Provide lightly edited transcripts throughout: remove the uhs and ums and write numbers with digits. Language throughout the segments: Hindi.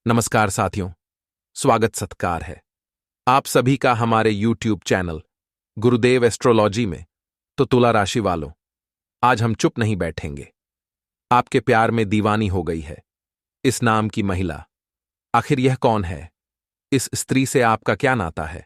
नमस्कार साथियों, स्वागत सत्कार है आप सभी का हमारे YouTube चैनल गुरुदेव एस्ट्रोलॉजी में। तो तुला राशि वालों, आज हम चुप नहीं बैठेंगे। आपके प्यार में दीवानी हो गई है इस नाम की महिला। आखिर यह कौन है? इस स्त्री से आपका क्या नाता है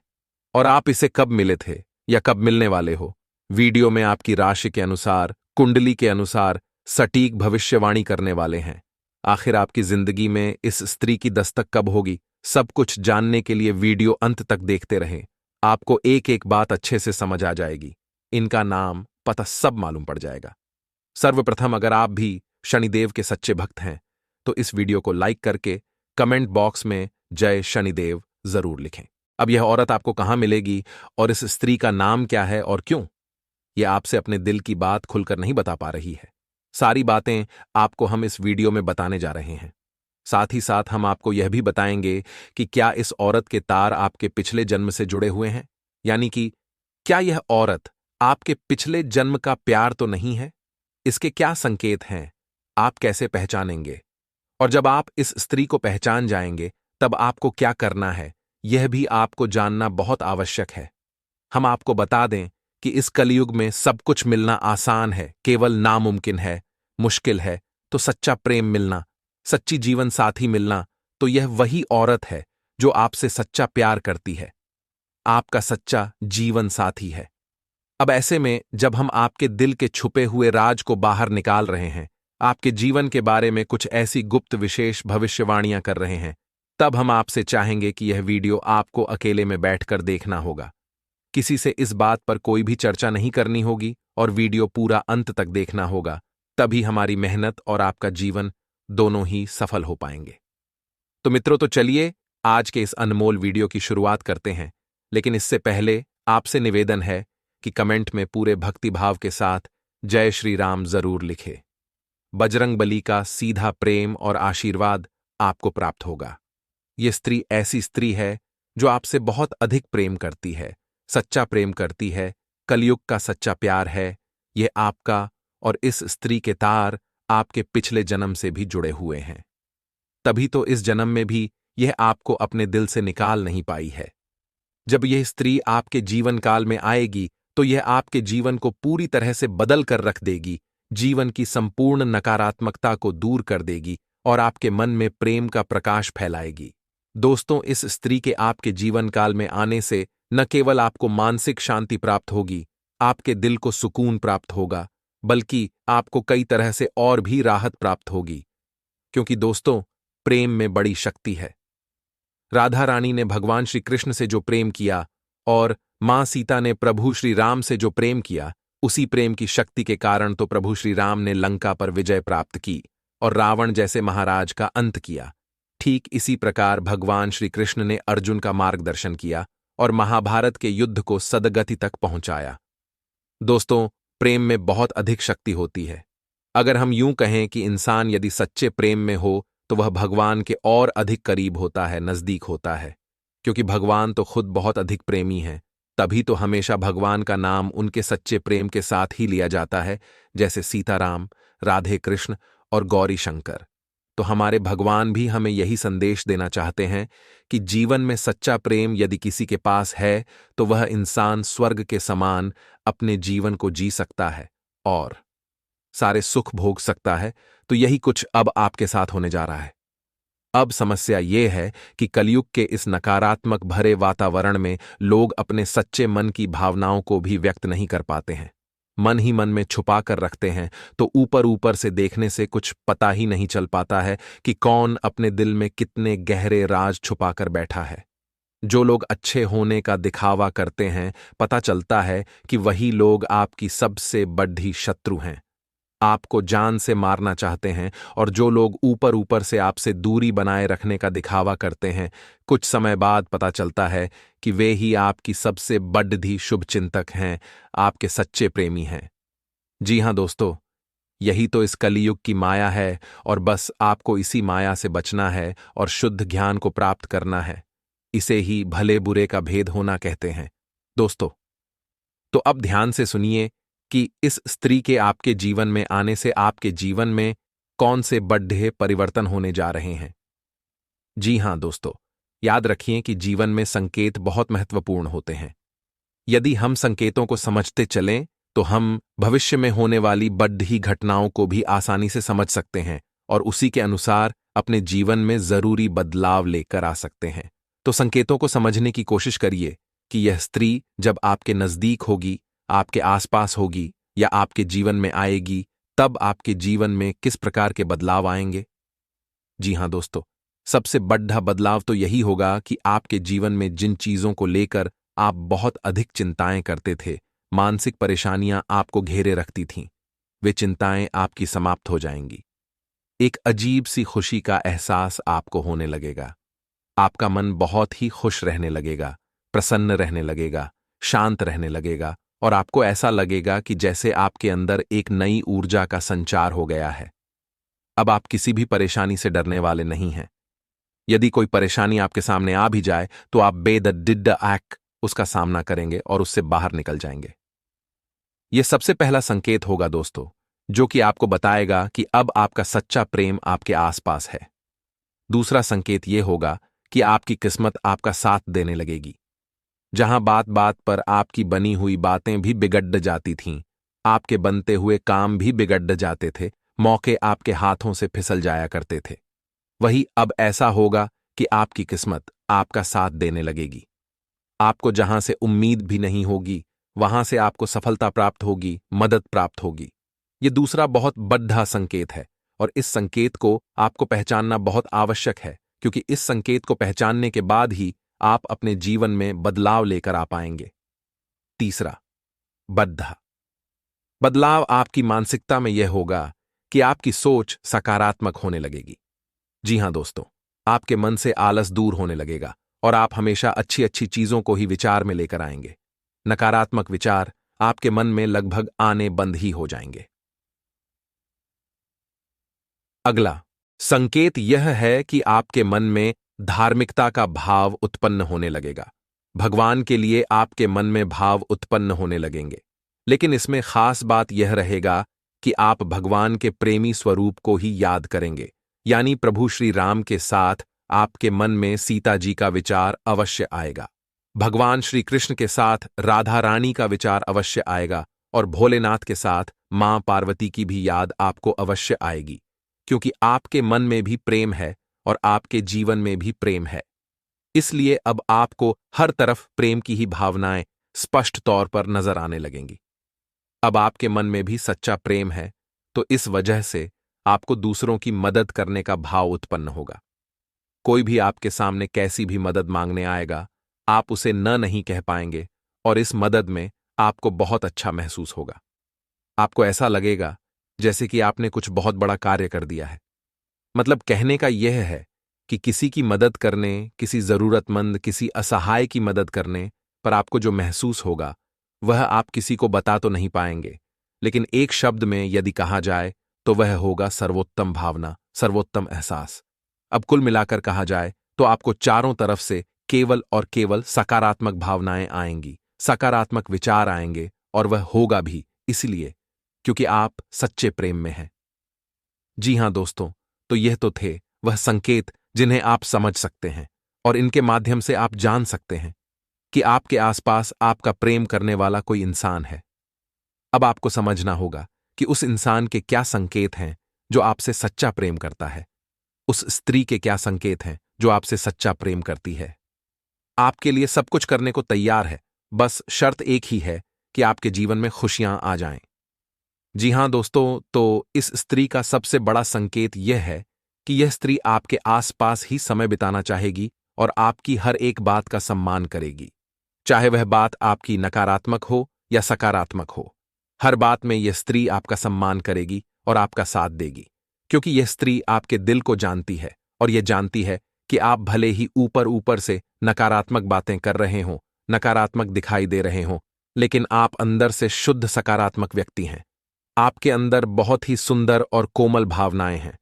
और आप इसे कब मिले थे या कब मिलने वाले हो? वीडियो में आपकी राशि के अनुसार, कुंडली के अनुसार सटीक भविष्यवाणी करने वाले हैं। आखिर आपकी जिंदगी में इस स्त्री की दस्तक कब होगी? सब कुछ जानने के लिए वीडियो अंत तक देखते रहें। आपको एक एक बात अच्छे से समझ आ जाएगी। इनका नाम, पता सब मालूम पड़ जाएगा। सर्वप्रथम, अगर आप भी शनिदेव के सच्चे भक्त हैं तो इस वीडियो को लाइक करके कमेंट बॉक्स में जय शनिदेव जरूर लिखें। अब यह औरत आपको कहां मिलेगी और इस स्त्री का नाम क्या है और क्यों? यह आपसे अपने दिल की बात खुलकर नहीं बता पा रही है। सारी बातें आपको हम इस वीडियो में बताने जा रहे हैं। साथ ही साथ हम आपको यह भी बताएंगे कि क्या इस औरत के तार आपके पिछले जन्म से जुड़े हुए हैं, यानी कि क्या यह औरत आपके पिछले जन्म का प्यार तो नहीं है? इसके क्या संकेत हैं? आप कैसे पहचानेंगे? और जब आप इस स्त्री को पहचान जाएंगे तब आपको क्या करना है, यह भी आपको जानना बहुत आवश्यक है। हम आपको बता दें कि इस कलयुग में सब कुछ मिलना आसान है, केवल नामुमकिन है, मुश्किल है तो सच्चा प्रेम मिलना, सच्ची जीवन साथी मिलना। तो यह वही औरत है जो आपसे सच्चा प्यार करती है, आपका सच्चा जीवन साथी है। अब ऐसे में जब हम आपके दिल के छुपे हुए राज को बाहर निकाल रहे हैं, आपके जीवन के बारे में कुछ ऐसी गुप्त विशेष भविष्यवाणियां कर रहे हैं, तब हम आपसे चाहेंगे कि यह वीडियो आपको अकेले में बैठकर देखना होगा। किसी से इस बात पर कोई भी चर्चा नहीं करनी होगी और वीडियो पूरा अंत तक देखना होगा। तभी हमारी मेहनत और आपका जीवन दोनों ही सफल हो पाएंगे। तो मित्रों, तो चलिए आज के इस अनमोल वीडियो की शुरुआत करते हैं। लेकिन इससे पहले आपसे निवेदन है कि कमेंट में पूरे भक्तिभाव के साथ जय श्री राम जरूर लिखे। बजरंग बली का सीधा प्रेम और आशीर्वाद आपको प्राप्त होगा। यह स्त्री ऐसी स्त्री है जो आपसे बहुत अधिक प्रेम करती है, सच्चा प्रेम करती है, कलयुग का सच्चा प्यार है। यह आपका और इस स्त्री के तार आपके पिछले जन्म से भी जुड़े हुए हैं। तभी तो इस जन्म में भी यह आपको अपने दिल से निकाल नहीं पाई है। जब यह स्त्री आपके जीवन काल में आएगी तो यह आपके जीवन को पूरी तरह से बदल कर रख देगी, जीवन की संपूर्ण नकारात्मकता को दूर कर देगी और आपके मन में प्रेम का प्रकाश फैलाएगी। दोस्तों, इस स्त्री के आपके जीवन काल में आने से न केवल आपको मानसिक शांति प्राप्त होगी, आपके दिल को सुकून प्राप्त होगा, बल्कि आपको कई तरह से और भी राहत प्राप्त होगी। क्योंकि दोस्तों, प्रेम में बड़ी शक्ति है। राधा रानी ने भगवान श्री कृष्ण से जो प्रेम किया और मां सीता ने प्रभु श्री राम से जो प्रेम किया, उसी प्रेम की शक्ति के कारण तो प्रभु श्री राम ने लंका पर विजय प्राप्त की और रावण जैसे महाराज का अंत किया। ठीक इसी प्रकार भगवान श्री कृष्ण ने अर्जुन का मार्गदर्शन किया और महाभारत के युद्ध को सदगति तक पहुंचाया। दोस्तों, प्रेम में बहुत अधिक शक्ति होती है। अगर हम यूं कहें कि इंसान यदि सच्चे प्रेम में हो तो वह भगवान के और अधिक करीब होता है, नजदीक होता है। क्योंकि भगवान तो खुद बहुत अधिक प्रेमी हैं, तभी तो हमेशा भगवान का नाम उनके सच्चे प्रेम के साथ ही लिया जाता है, जैसे सीताराम, राधे कृष्ण और गौरी शंकर। तो हमारे भगवान भी हमें यही संदेश देना चाहते हैं कि जीवन में सच्चा प्रेम यदि किसी के पास है तो वह इंसान स्वर्ग के समान अपने जीवन को जी सकता है और सारे सुख भोग सकता है। तो यही कुछ अब आपके साथ होने जा रहा है। अब समस्या यह है कि कलयुग के इस नकारात्मक भरे वातावरण में लोग अपने सच्चे मन की भावनाओं को भी व्यक्त नहीं कर पाते हैं, मन ही मन में छुपा कर रखते हैं। तो ऊपर ऊपर से देखने से कुछ पता ही नहीं चल पाता है कि कौन अपने दिल में कितने गहरे राज छुपा कर बैठा है। जो लोग अच्छे होने का दिखावा करते हैं, पता चलता है कि वही लोग आपकी सबसे बड़ी शत्रु हैं, आपको जान से मारना चाहते हैं। और जो लोग ऊपर ऊपर से आपसे दूरी बनाए रखने का दिखावा करते हैं, कुछ समय बाद पता चलता है कि वे ही आपकी सबसे बड़ी शुभचिंतक हैं, आपके सच्चे प्रेमी हैं। जी हां दोस्तों, यही तो इस कलियुग की माया है और बस आपको इसी माया से बचना है और शुद्ध ज्ञान को प्राप्त करना है। इसे ही भले बुरे का भेद होना कहते हैं। दोस्तों, तो अब ध्यान से सुनिए कि इस स्त्री के आपके जीवन में आने से आपके जीवन में कौन से बड़े परिवर्तन होने जा रहे हैं। जी हाँ दोस्तों, याद रखिए कि जीवन में संकेत बहुत महत्वपूर्ण होते हैं। यदि हम संकेतों को समझते चलें तो हम भविष्य में होने वाली बड़ी घटनाओं को भी आसानी से समझ सकते हैं और उसी के अनुसार अपने जीवन में जरूरी बदलाव लेकर आ सकते हैं। तो संकेतों को समझने की कोशिश करिए कि यह स्त्री जब आपके नजदीक होगी, आपके आसपास होगी या आपके जीवन में आएगी, तब आपके जीवन में किस प्रकार के बदलाव आएंगे। जी हाँ दोस्तों, सबसे बड़ा बदलाव तो यही होगा कि आपके जीवन में जिन चीजों को लेकर आप बहुत अधिक चिंताएं करते थे, मानसिक परेशानियां आपको घेरे रखती थीं, वे चिंताएं आपकी समाप्त हो जाएंगी। एक अजीब सी खुशी का एहसास आपको होने लगेगा। आपका मन बहुत ही खुश रहने लगेगा, प्रसन्न रहने लगेगा, शांत रहने लगेगा और आपको ऐसा लगेगा कि जैसे आपके अंदर एक नई ऊर्जा का संचार हो गया है। अब आप किसी भी परेशानी से डरने वाले नहीं हैं। यदि कोई परेशानी आपके सामने आ भी जाए तो आप बेद आक उसका सामना करेंगे और उससे बाहर निकल जाएंगे। यह सबसे पहला संकेत होगा दोस्तों, जो कि आपको बताएगा कि अब आपका सच्चा प्रेम आपके आसपास है। दूसरा संकेत यह होगा कि आपकी किस्मत आपका साथ देने लगेगी। जहां बात बात पर आपकी बनी हुई बातें भी बिगड़ जाती थीं, आपके बनते हुए काम भी बिगड़ जाते थे, मौके आपके हाथों से फिसल जाया करते थे, वही अब ऐसा होगा कि आपकी किस्मत आपका साथ देने लगेगी। आपको जहां से उम्मीद भी नहीं होगी, वहां से आपको सफलता प्राप्त होगी, मदद प्राप्त होगी। यह दूसरा बहुत बड़ा संकेत है और इस संकेत को आपको पहचानना बहुत आवश्यक है, क्योंकि इस संकेत को पहचानने के बाद ही आप अपने जीवन में बदलाव लेकर आ पाएंगे। तीसरा, बद्धा बदलाव आपकी मानसिकता में यह होगा कि आपकी सोच सकारात्मक होने लगेगी। जी हां दोस्तों, आपके मन से आलस दूर होने लगेगा और आप हमेशा अच्छी अच्छी चीजों को ही विचार में लेकर आएंगे। नकारात्मक विचार आपके मन में लगभग आने बंद ही हो जाएंगे। अगला संकेत यह है कि आपके मन में धार्मिकता का भाव उत्पन्न होने लगेगा। भगवान के लिए आपके मन में भाव उत्पन्न होने लगेंगे, लेकिन इसमें खास बात यह रहेगा कि आप भगवान के प्रेमी स्वरूप को ही याद करेंगे, यानी प्रभु श्री राम के साथ आपके मन में सीता जी का विचार अवश्य आएगा। भगवान श्री कृष्ण के साथ राधा रानी का विचार अवश्य आएगा और भोलेनाथ के साथ मां पार्वती की भी याद आपको अवश्य आएगी, क्योंकि आपके मन में भी प्रेम है और आपके जीवन में भी प्रेम है। इसलिए अब आपको हर तरफ प्रेम की ही भावनाएं स्पष्ट तौर पर नजर आने लगेंगी। अब आपके मन में भी सच्चा प्रेम है, तो इस वजह से आपको दूसरों की मदद करने का भाव उत्पन्न होगा। कोई भी आपके सामने कैसी भी मदद मांगने आएगा, आप उसे न नहीं कह पाएंगे और इस मदद में आपको बहुत अच्छा महसूस होगा। आपको ऐसा लगेगा जैसे कि आपने कुछ बहुत बड़ा कार्य कर दिया है। मतलब कहने का यह है कि किसी की मदद करने, किसी जरूरतमंद, किसी असहाय की मदद करने पर आपको जो महसूस होगा वह आप किसी को बता तो नहीं पाएंगे, लेकिन एक शब्द में यदि कहा जाए तो वह होगा सर्वोत्तम भावना, सर्वोत्तम एहसास। अब कुल मिलाकर कहा जाए तो आपको चारों तरफ से केवल और केवल सकारात्मक भावनाएं आएंगी, सकारात्मक विचार आएंगे और वह होगा भी इसलिए क्योंकि आप सच्चे प्रेम में हैं। जी हां दोस्तों, तो यह तो थे वह संकेत जिन्हें आप समझ सकते हैं और इनके माध्यम से आप जान सकते हैं कि आपके आसपास आपका प्रेम करने वाला कोई इंसान है। अब आपको समझना होगा कि उस इंसान के क्या संकेत हैं जो आपसे सच्चा प्रेम करता है, उस स्त्री के क्या संकेत हैं जो आपसे सच्चा प्रेम करती है। आपके लिए सब कुछ करने को तैयार है, बस शर्त एक ही है कि आपके जीवन में खुशियां आ जाएं। जी हां दोस्तों, तो इस स्त्री का सबसे बड़ा संकेत यह है कि यह स्त्री आपके आसपास ही समय बिताना चाहेगी और आपकी हर एक बात का सम्मान करेगी, चाहे वह बात आपकी नकारात्मक हो या सकारात्मक हो। हर बात में यह स्त्री आपका सम्मान करेगी और आपका साथ देगी, क्योंकि यह स्त्री आपके दिल को जानती है और यह जानती है कि आप भले ही ऊपर ऊपर से नकारात्मक बातें कर रहे हों, नकारात्मक दिखाई दे रहे हों, लेकिन आप अंदर से शुद्ध सकारात्मक व्यक्ति हैं। आपके अंदर बहुत ही सुंदर और कोमल भावनाएं हैं।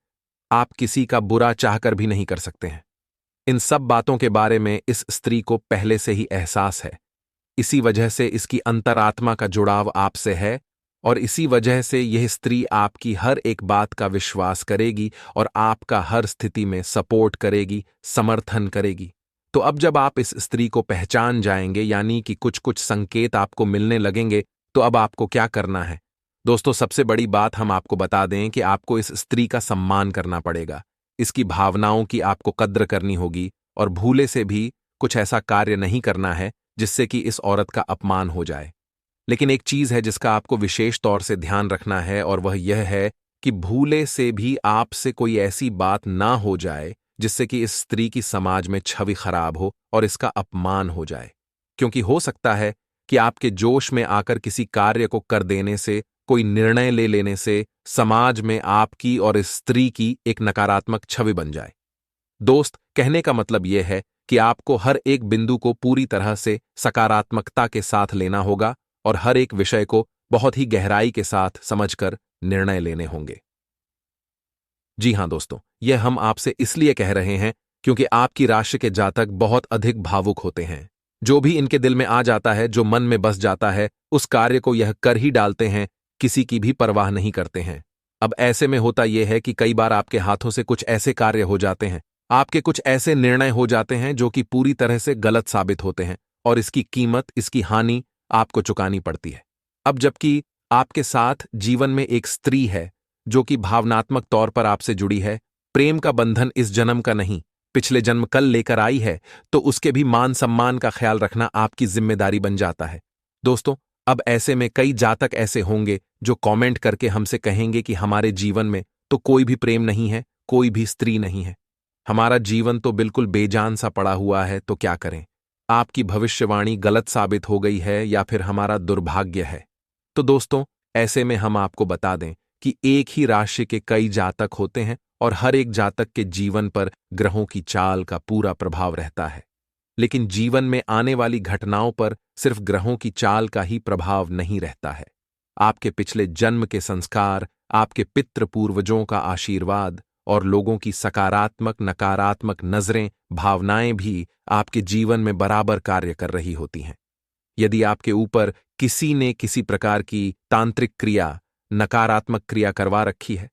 आप किसी का बुरा चाहकर भी नहीं कर सकते हैं। इन सब बातों के बारे में इस स्त्री को पहले से ही एहसास है। इसी वजह से इसकी अंतरात्मा का जुड़ाव आपसे है और इसी वजह से यह स्त्री आपकी हर एक बात का विश्वास करेगी और आपका हर स्थिति में सपोर्ट करेगी, समर्थन करेगी। तो अब जब आप इस स्त्री को पहचान जाएंगे, यानी कि कुछ कुछ संकेत आपको मिलने लगेंगे, तो अब आपको क्या करना है? दोस्तों, सबसे बड़ी बात हम आपको बता दें कि आपको इस स्त्री का सम्मान करना पड़ेगा, इसकी भावनाओं की आपको कद्र करनी होगी और भूले से भी कुछ ऐसा कार्य नहीं करना है जिससे कि इस औरत का अपमान हो जाए। लेकिन एक चीज है जिसका आपको विशेष तौर से ध्यान रखना है, और वह यह है कि भूले से भी आपसे कोई ऐसी बात ना हो जाए जिससे कि इस स्त्री की समाज में छवि खराब हो और इसका अपमान हो जाए। क्योंकि हो सकता है कि आपके जोश में आकर किसी कार्य को कर देने से, कोई निर्णय ले लेने से समाज में आपकी और इस स्त्री की एक नकारात्मक छवि बन जाए। दोस्त, कहने का मतलब यह है कि आपको हर एक बिंदु को पूरी तरह से सकारात्मकता के साथ लेना होगा और हर एक विषय को बहुत ही गहराई के साथ समझकर निर्णय लेने होंगे। जी हां दोस्तों, यह हम आपसे इसलिए कह रहे हैं क्योंकि आपकी राशि के जातक बहुत अधिक भावुक होते हैं। जो भी इनके दिल में आ जाता है, जो मन में बस जाता है, उस कार्य को यह कर ही डालते हैं, किसी की भी परवाह नहीं करते हैं। अब ऐसे में होता यह है कि कई बार आपके हाथों से कुछ ऐसे कार्य हो जाते हैं, आपके कुछ ऐसे निर्णय हो जाते हैं जो कि पूरी तरह से गलत साबित होते हैं और इसकी कीमत, इसकी हानि आपको चुकानी पड़ती है। अब जबकि आपके साथ जीवन में एक स्त्री है जो कि भावनात्मक तौर पर आपसे जुड़ी है, प्रेम का बंधन इस जन्म का नहीं, पिछले जन्म कल लेकर आई है, तो उसके भी मान सम्मान का ख्याल रखना आपकी जिम्मेदारी बन जाता है। दोस्तों, अब ऐसे में कई जातक ऐसे होंगे जो कमेंट करके हमसे कहेंगे कि हमारे जीवन में तो कोई भी प्रेम नहीं है, कोई भी स्त्री नहीं है, हमारा जीवन तो बिल्कुल बेजान सा पड़ा हुआ है, तो क्या करें? आपकी भविष्यवाणी गलत साबित हो गई है या फिर हमारा दुर्भाग्य है? तो दोस्तों, ऐसे में हम आपको बता दें कि एक ही राशि के कई जातक होते हैं और हर एक जातक के जीवन पर ग्रहों की चाल का पूरा प्रभाव रहता है। लेकिन जीवन में आने वाली घटनाओं पर सिर्फ ग्रहों की चाल का ही प्रभाव नहीं रहता है। आपके पिछले जन्म के संस्कार, आपके पितृ पूर्वजों का आशीर्वाद और लोगों की सकारात्मक नकारात्मक नजरें, भावनाएं भी आपके जीवन में बराबर कार्य कर रही होती हैं। यदि आपके ऊपर किसी ने किसी प्रकार की तांत्रिक क्रिया, नकारात्मक क्रिया करवा रखी है,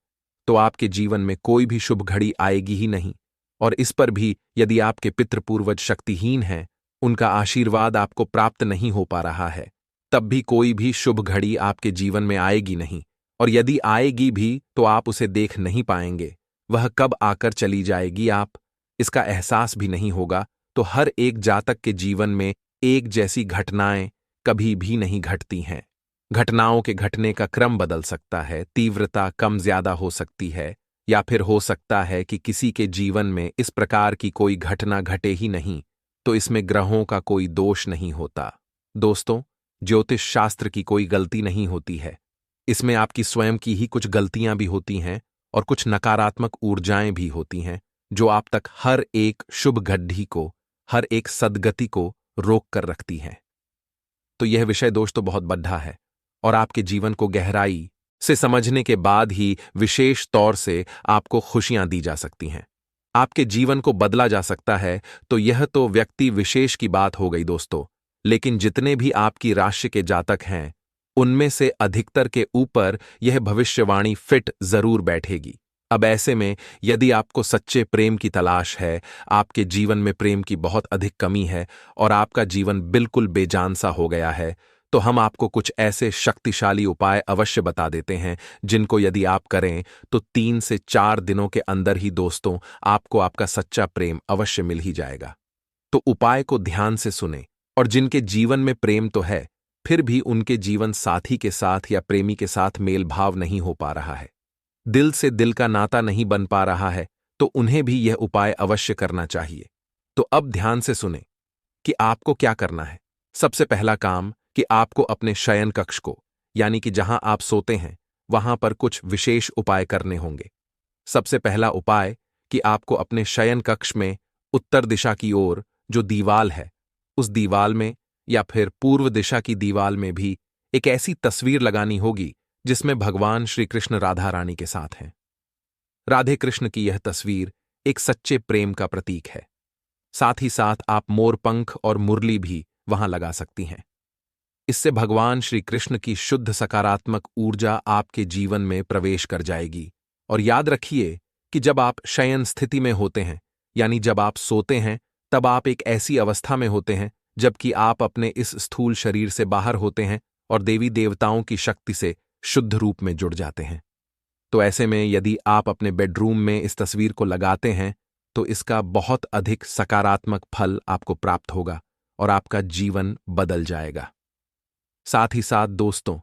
तो आपके जीवन में कोई भी शुभ घड़ी आएगी ही नहीं। और इस पर भी यदि आपके पितृपूर्वज शक्तिहीन हैं, उनका आशीर्वाद आपको प्राप्त नहीं हो पा रहा है, तब भी कोई भी शुभ घड़ी आपके जीवन में आएगी नहीं। और यदि आएगी भी तो आप उसे देख नहीं पाएंगे, वह कब आकर चली जाएगी आप इसका एहसास भी नहीं होगा। तो हर एक जातक के जीवन में एक जैसी घटनाएं कभी भी नहीं घटती हैं। घटनाओं के घटने का क्रम बदल सकता है, तीव्रता कम ज्यादा हो सकती है, या फिर हो सकता है कि किसी के जीवन में इस प्रकार की कोई घटना घटे ही नहीं, तो इसमें ग्रहों का कोई दोष नहीं होता। दोस्तों, ज्योतिष शास्त्र की कोई गलती नहीं होती है, इसमें आपकी स्वयं की ही कुछ गलतियां भी होती हैं और कुछ नकारात्मक ऊर्जाएं भी होती हैं जो आप तक हर एक शुभ घड़ी को, हर एक सद्गति को रोक कर रखती हैं। तो यह विषय दोस्तों बहुत बड़ा है और आपके जीवन को गहराई से समझने के बाद ही विशेष तौर से आपको खुशियां दी जा सकती हैं, आपके जीवन को बदला जा सकता है। तो यह तो व्यक्ति विशेष की बात हो गई दोस्तों, लेकिन जितने भी आपकी राशि के जातक हैं, उनमें से अधिकतर के ऊपर यह भविष्यवाणी फिट जरूर बैठेगी। अब ऐसे में यदि आपको सच्चे प्रेम की तलाश है, आपके जीवन में प्रेम की बहुत अधिक कमी है और आपका जीवन बिल्कुल बेजान सा हो गया है, तो हम आपको कुछ ऐसे शक्तिशाली उपाय अवश्य बता देते हैं जिनको यदि आप करें तो 3 से 4 दिनों के अंदर ही दोस्तों आपको आपका सच्चा प्रेम अवश्य मिल ही जाएगा। तो उपाय को ध्यान से सुने, और जिनके जीवन में प्रेम तो है फिर भी उनके जीवन साथी के साथ या प्रेमी के साथ मेल भाव नहीं हो पा रहा है, दिल से दिल का नाता नहीं बन पा रहा है, तो उन्हें भी यह उपाय अवश्य करना चाहिए। तो अब ध्यान से सुने कि आपको क्या करना है। सबसे पहला काम कि आपको अपने शयन कक्ष को, यानी कि जहां आप सोते हैं, वहां पर कुछ विशेष उपाय करने होंगे। सबसे पहला उपाय कि आपको अपने शयन कक्ष में उत्तर दिशा की ओर जो दीवाल है, उस दीवाल में या फिर पूर्व दिशा की दीवाल में भी एक ऐसी तस्वीर लगानी होगी जिसमें भगवान श्री कृष्ण राधा रानी के साथ हैं। राधे कृष्ण की यह तस्वीर एक सच्चे प्रेम का प्रतीक है। साथ ही साथ आप मोरपंख और मुरली भी वहां लगा सकती हैं। इससे भगवान श्री कृष्ण की शुद्ध सकारात्मक ऊर्जा आपके जीवन में प्रवेश कर जाएगी। और याद रखिए कि जब आप शयन स्थिति में होते हैं, यानी जब आप सोते हैं, तब आप एक ऐसी अवस्था में होते हैं जबकि आप अपने इस स्थूल शरीर से बाहर होते हैं और देवी देवताओं की शक्ति से शुद्ध रूप में जुड़ जाते हैं। तो ऐसे में यदि आप अपने बेडरूम में इस तस्वीर को लगाते हैं तो इसका बहुत अधिक सकारात्मक फल आपको प्राप्त होगा और आपका जीवन बदल जाएगा। साथ ही साथ दोस्तों,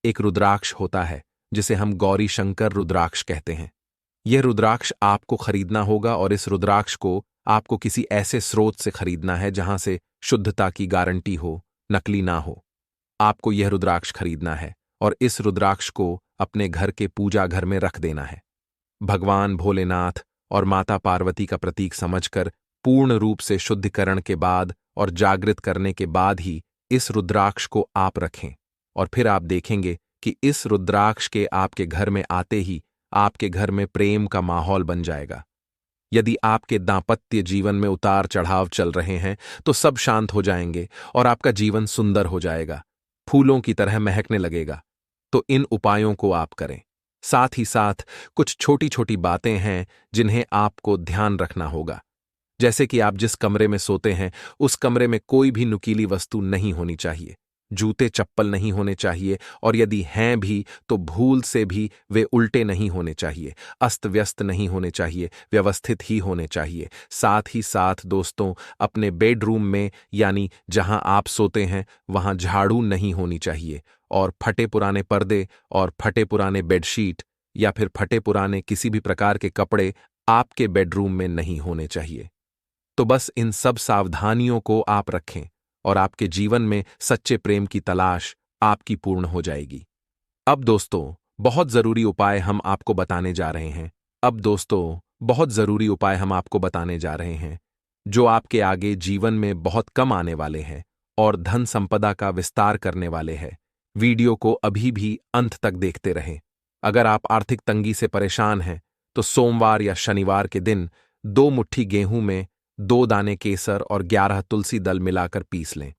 एक रुद्राक्ष होता है जिसे हम गौरी शंकर रुद्राक्ष कहते हैं। यह रुद्राक्ष आपको खरीदना होगा और इस रुद्राक्ष को आपको किसी ऐसे स्रोत से खरीदना है जहां से शुद्धता की गारंटी हो, नकली ना हो। आपको यह रुद्राक्ष खरीदना है और इस रुद्राक्ष को अपने घर के पूजा घर में रख देना है। भगवान भोलेनाथ और माता पार्वती का प्रतीक समझकर पूर्ण रूप से शुद्धिकरण के बाद और जागृत करने के बाद ही इस रुद्राक्ष को आप रखें और फिर आप देखेंगे कि इस रुद्राक्ष के आपके घर में आते ही आपके घर में प्रेम का माहौल बन जाएगा। यदि आपके दांपत्य जीवन में उतार चढ़ाव चल रहे हैं तो सब शांत हो जाएंगे और आपका जीवन सुंदर हो जाएगा, फूलों की तरह महकने लगेगा। तो इन उपायों को आप करें। साथ ही साथ कुछ छोटी छोटी बातें हैं जिन्हें आपको ध्यान रखना होगा, जैसे कि आप जिस कमरे में सोते हैं उस कमरे में कोई भी नुकीली वस्तु नहीं होनी चाहिए, जूते चप्पल नहीं होने चाहिए और यदि हैं भी तो भूल से भी वे उल्टे नहीं होने चाहिए, अस्त व्यस्त नहीं होने चाहिए, व्यवस्थित ही होने चाहिए। साथ ही साथ दोस्तों, अपने बेडरूम में यानी जहां आप सोते हैं वहां झाड़ू नहीं होनी चाहिए और फटे पुराने पर्दे और फटे पुराने बेडशीट या फिर फटे पुराने किसी भी प्रकार के कपड़े आपके बेडरूम में नहीं होने चाहिए। तो बस इन सब सावधानियों को आप रखें और आपके जीवन में सच्चे प्रेम की तलाश आपकी पूर्ण हो जाएगी। अब दोस्तों, बहुत जरूरी उपाय हम आपको बताने जा रहे हैं जो आपके आगे जीवन में बहुत कम आने वाले हैं और धन संपदा का विस्तार करने वाले हैं। वीडियो को अभी भी अंत तक देखते रहें। अगर आप आर्थिक तंगी से परेशान हैं तो सोमवार या शनिवार के दिन 2 मुट्ठी गेहूं में 2 दाने केसर और 11 तुलसी दल मिलाकर पीस लें।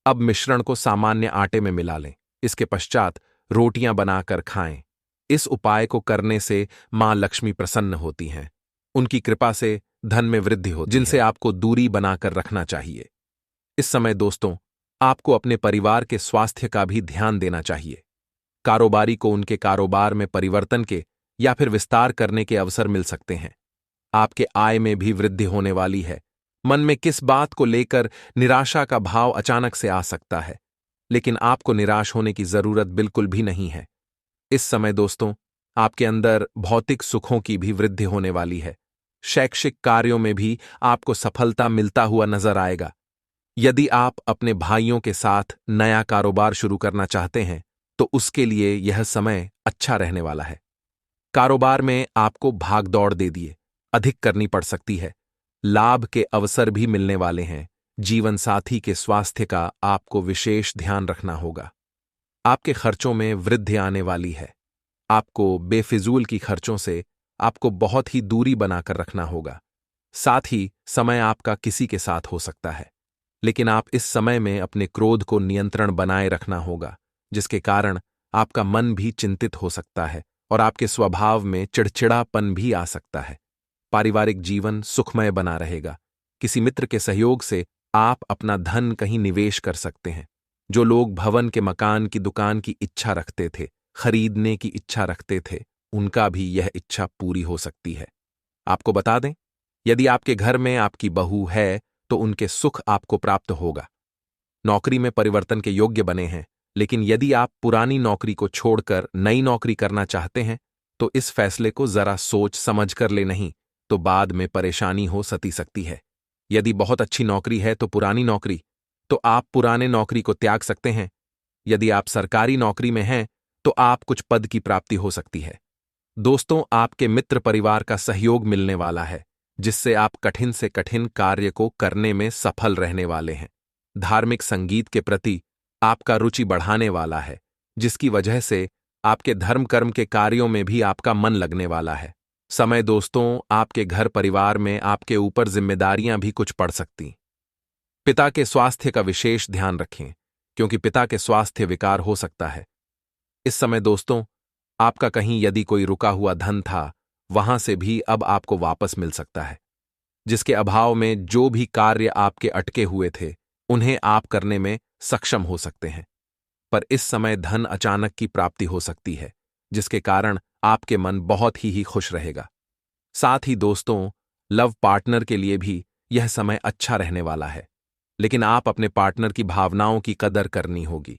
अब मिश्रण को सामान्य आटे में मिला लें। इसके पश्चात रोटियां बनाकर खाएं। इस उपाय को करने से मां लक्ष्मी प्रसन्न होती हैं। उनकी कृपा से धन में वृद्धि होती है, जिनसे आपको दूरी बनाकर रखना चाहिए। इस समय दोस्तों, आपको अपने परिवार के स्वास्थ्य का भी ध्यान देना चाहिए। कारोबारी को उनके कारोबार में परिवर्तन के या फिर विस्तार करने के अवसर मिल सकते हैं। आपके आय में भी वृद्धि होने वाली है। मन में किस बात को लेकर निराशा का भाव अचानक से आ सकता है, लेकिन आपको निराश होने की जरूरत बिल्कुल भी नहीं है। इस समय दोस्तों, आपके अंदर भौतिक सुखों की भी वृद्धि होने वाली है। शैक्षिक कार्यों में भी आपको सफलता मिलता हुआ नजर आएगा। यदि आप अपने भाइयों के साथ नया कारोबार शुरू करना चाहते हैं तो उसके लिए यह समय अच्छा रहने वाला है। कारोबार में आपको भागदौड़ दे दिए अधिक करनी पड़ सकती है। लाभ के अवसर भी मिलने वाले हैं। जीवन साथी के स्वास्थ्य का आपको विशेष ध्यान रखना होगा। आपके खर्चों में वृद्धि आने वाली है। आपको बेफिजूल की खर्चों से आपको बहुत ही दूरी बनाकर रखना होगा। साथ ही समय आपका किसी के साथ हो सकता है, लेकिन आप इस समय में अपने क्रोध को नियंत्रण बनाए रखना होगा, जिसके कारण आपका मन भी चिंतित हो सकता है और आपके स्वभाव में चिड़चिड़ापन भी आ सकता है। पारिवारिक जीवन सुखमय बना रहेगा। किसी मित्र के सहयोग से आप अपना धन कहीं निवेश कर सकते हैं। जो लोग भवन के मकान की दुकान की इच्छा रखते थे, खरीदने की इच्छा रखते थे, उनका भी यह इच्छा पूरी हो सकती है। आपको बता दें, यदि आपके घर में आपकी बहू है तो उनके सुख आपको प्राप्त होगा। नौकरी में परिवर्तन के योग्य बने हैं, लेकिन यदि आप पुरानी नौकरी को छोड़कर नई नौकरी करना चाहते हैं तो इस फैसले को जरा सोच समझ कर ले, नहीं तो बाद में परेशानी हो सकती है। यदि बहुत अच्छी नौकरी है तो पुरानी नौकरी, तो आप पुराने नौकरी को त्याग सकते हैं। यदि आप सरकारी नौकरी में हैं तो आप कुछ पद की प्राप्ति हो सकती है। दोस्तों, आपके मित्र परिवार का सहयोग मिलने वाला है, जिससे आप कठिन से कठिन कार्य को करने में सफल रहने वाले हैं। धार्मिक संगीत के प्रति आपका रुचि बढ़ाने वाला है, जिसकी वजह से आपके धर्म कर्म के कार्यों में भी आपका मन लगने वाला है। समय दोस्तों, आपके घर परिवार में आपके ऊपर जिम्मेदारियां भी कुछ पड़ सकती। पिता के स्वास्थ्य का विशेष ध्यान रखें। क्योंकि पिता के स्वास्थ्य विकार हो सकता है। इस समय दोस्तों, आपका कहीं यदि कोई रुका हुआ धन था, वहां से भी अब आपको वापस मिल सकता है, जिसके अभाव में जो भी कार्य आपके अटके हुए थे उन्हें आप करने में सक्षम हो सकते हैं। पर इस समय धन अचानक की प्राप्ति हो सकती है, जिसके कारण आपके मन बहुत ही खुश रहेगा। साथ ही दोस्तों, लव पार्टनर के लिए भी यह समय अच्छा रहने वाला है, लेकिन आप अपने पार्टनर की भावनाओं की कदर करनी होगी।